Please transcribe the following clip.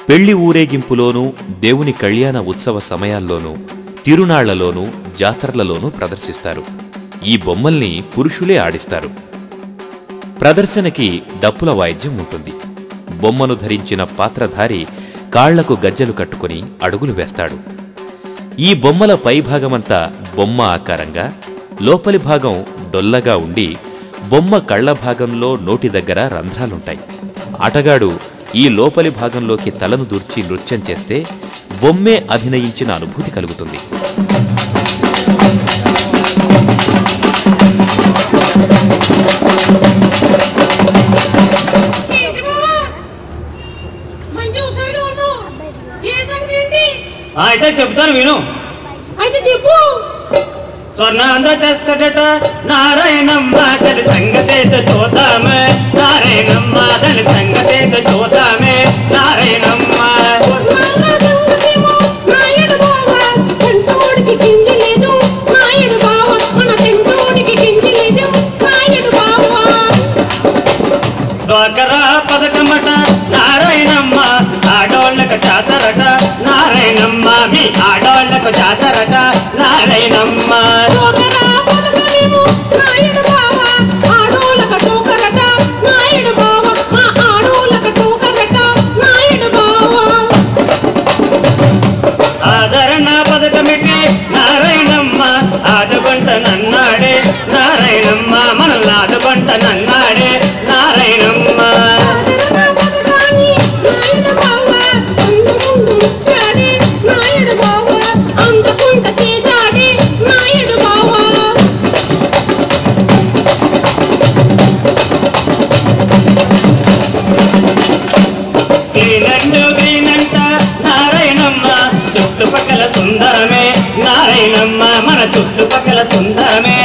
పెళ్లి ఊరేగింపులోనూ, దేవుని కళ్యాణ ఉత్సవ సమయాల్లోనూ, తిరునాళ్లలోనూ, జాతరలలోనూ ప్రదర్శిస్తారు. ఈ బొమ్మల్ని పురుషులే ఆడిస్తారు. ప్రదర్శనకి డప్పుల వాయిద్యం ఉంటుంది. బొమ్మను ధరించిన పాత్రధారి కాళ్లకు గజ్జెలు కట్టుకుని అడుగులు వేస్తాడు. ఈ బొమ్మల పైభాగమంతా బొమ్మ ఆకారంగా, లోపలి భాగం డొల్లగా ఉండి బొమ్మ కళ్ల భాగంలో నోటి దగ్గర రంధ్రాలుంటాయి. ఆటగాడు ఈ లోపలి భాగంలోకి తలను దూర్చి నృత్యం చేస్తే బొమ్మే అభినయించిన అనుభూతి కలుగుతుంది. అయితే చెప్తాను విను. అయితే చెప్పు. స్వర్ణాంధ్ర తెస్తట నారాయణమ్మ తల్లి సంగతేత చూద్దామే, నారాయణమ్మ తల్లి సంగతేత చూద్దామే, నారాయణమ్మ. డ్వాకరా పథకమట నారాయణమ్మ ఆడోళ్ళకు జాతరట, నారాయణమ్మ మీ ఆడోళ్ళకు జాతరట, నారాయణమ్మ. ఆదరణ పథకమిటి నారాయణమ్మ ఆదుకుంట నన్నాడే, నారాయణమ్మ మనల్ని ఆదుకుంట నన్నాడే, నారాయణమ్మ. గ్రీనంట నారాయణమ్మ చుట్టుపక్కల సుందరమే, నారాయణమ్మ మన చుట్టుపక్కల సుందరమే,